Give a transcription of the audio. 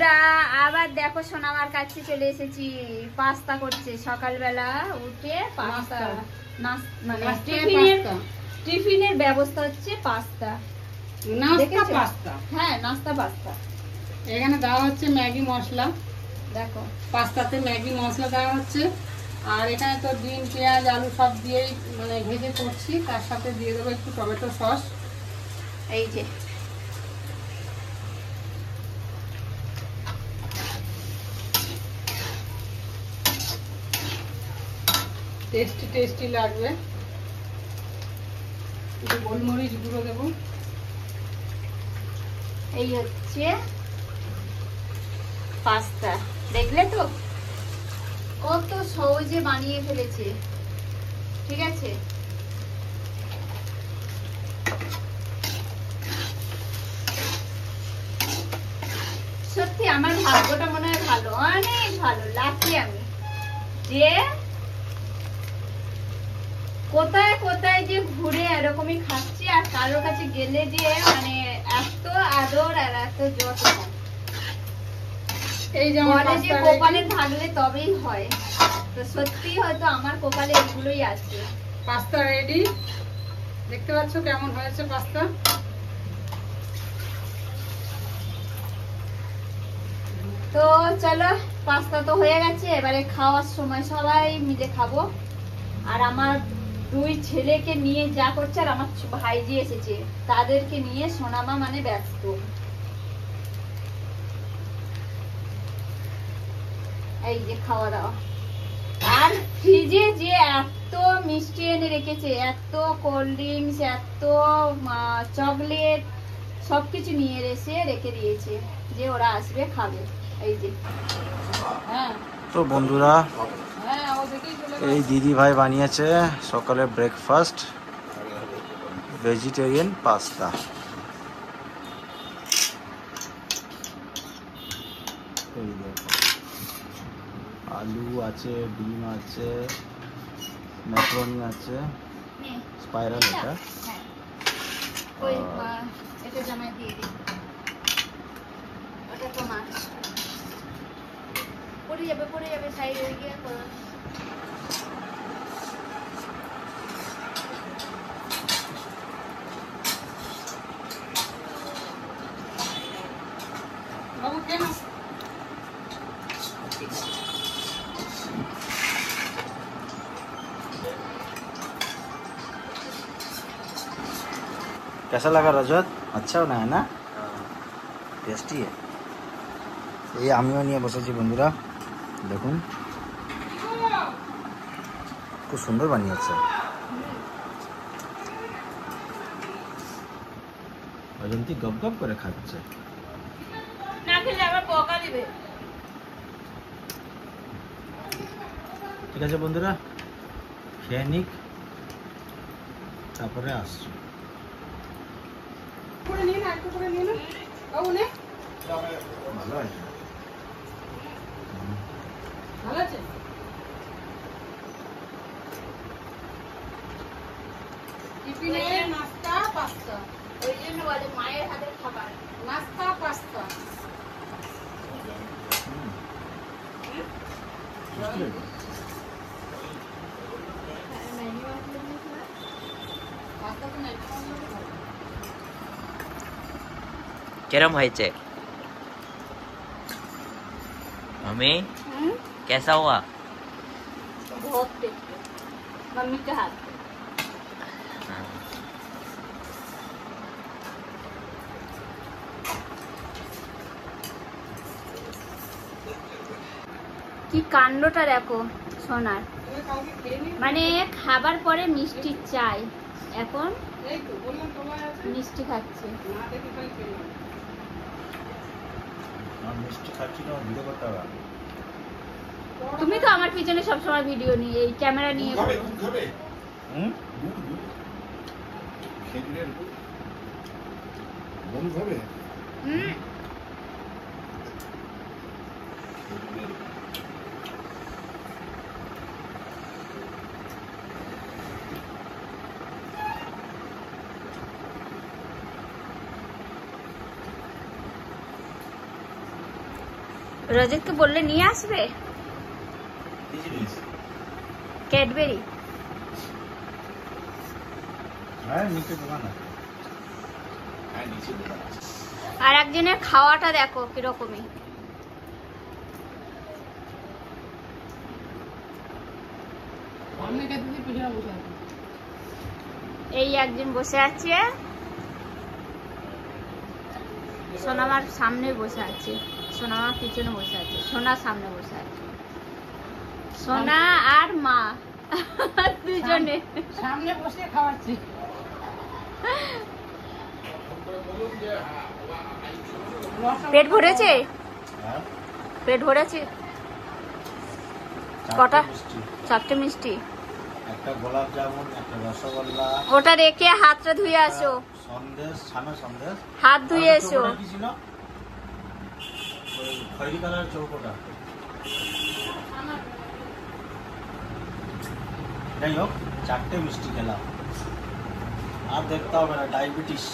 বন্ধুরা আবার দেখো সোনামার কাছে চলে এসেছি। পাস্তা করছে সকালবেলা উঠে পাস্তা, মানে টিফিনের ব্যবস্থা হচ্ছে পাস্তা, নাস্তা পাস্তা। হ্যাঁ নাস্তা পাস্তা। এখানে দেওয়া হচ্ছে ম্যাগি মশলা, দেখো পাস্তাতে ম্যাগি মশলা দেওয়া হচ্ছে। আর এখানে তো ডিম পেঁয়াজ আলু সব দিয়েই মানে ভেজে করছি, তার সাথে দিয়ে দেবো একটু টমেটো সস। এই যে টেস্টি টেস্টি লাগবে। একটু গোলমরিচ গুঁড়ো দেবো। এই হচ্ছে পাস্তা, দেখলে তো কত সহজে বানিয়ে ফেলেছে। ঠিক আছে, সত্যি আমার ভাগ্যটা মনে হয় ভালো, অনেক ভালো। লাকি আমি যে কোথায় কোথায় যে ঘুরে এরকমই খাচ্ছি, আর কারোর কাছে গেলে যে মানে এত আদর আর এত যত্ন। এই যে বলে যে কপালে থাকলে তবেই হয়, তো সত্যি হয়তো আমার কপালে এগুলোই আছে। পাস্তা রেডি, দেখতে পাচ্ছ কেমন হয়েছে পাস্তা। তো চলো, পাস্তা তো হয়ে গেছে, এবারে খাওয়ার সময় সবাই মিলে খাবো। আর আমার দুই ছেলেকে নিয়ে যা করছে, আর আমার ভাইজি এসেছে, তাদেরকে নিয়ে সোনামা মানে ব্যস্ত। এই যে খাওয়া দাওয়া, আর ফ্রিজে যে এত মিষ্টি এনে রেখেছে, এত কোল্ড ড্রিঙ্কস, এত চকলেট, সবকিছু নিয়ে এসে রেখে দিয়েছে যে ওরা আসবে খাবে। এই যে তো বন্ধুরা, এই দিদি ভাই বানিয়েছে সকালে ব্রেকফাস্ট, ভেজিটেরিয়ান পাস্তা। এই দেখো, আলু আছে, ডিম আছে, ম্যাকারনি আছে, স্পাইরাল এটা। ওই এটা জামাই দিয়ে দিই, ওটা তোমার পড়ে যাবে সাইড হয়ে গিয়ে। বাবু কেন कैसा लगा रजत? अच्छा बना है ना, टेस्टी है। এই আমিও নিয়ে বসেছি বন্ধুরা, দেখুন খুব সুন্দর বানিয়েছে। অজন্তি গপ গপ করে খাচ্ছে, না খেলে আবার বকা দিবে। ঠিক আছে বন্ধুরা, খেয়ে নিক, তারপরে আসছি। করে নিন, একটু করে নিন বাবু। নে, ভালো আছে, ভালো আছে। টিফিনে নাস্তা পাস্তা, ওই জন্য বলে মায়ের হাতের খাবার নাস্তা পাস্তা। পাস্তা তো নাই। कैरम হয়েছে मम्मी? कैसा हुआ? बहुत टेस्टी, मम्मी के हाथ। কি কাণ্ডটা দেখো সোনার, মানে খাবার পরে মিষ্টি চাই, এখন মিষ্টি খাচ্ছে। মিষ্টি খাচ্ছি না, ভিডিও করতে হবে। তুমি তো আমার পিছনে সবসময় ভিডিও নিয়ে, এই ক্যামেরা নিয়ে রজতকে বললে নিয়ে আসবে ক্যাডবেরি। হ্যাঁ নিচে দোকান আছে। হ্যাঁ নিচে দোকান আছে। আর একজনের খাওয়াটা দেখো কিরকমই। সামনে খেতে দিয়ে পিছনে বসে আছে। এই একজন বসে আছে, সোনামার সামনে বসে আছে, সোনামার পিছনে বসে আছে, সোনার সামনে বসে আছে, সোনা আর মা দুজনে। সামনে বসে খাওয়াচ্ছি। পেট ভরেছে? হ্যাঁ পেট ভরেছে? চারটে কটা? মিষ্টি, 4টে মিষ্টি। একটা গোলাপ জামুন, একটা রসগোল্লা, ওটা রেখে হাতটা ধুয়ে আসো, সন্দেশ, ছানা সন্দেশ। হাত ধুয়ে আর এসো। চৌকোটা কি ছিল? ওই খয়েরি কালার চৌকোটা। যাই হোক 4টে মিষ্টি খেলাম, আর দেখতে হবে না, ডায়াবেটিস।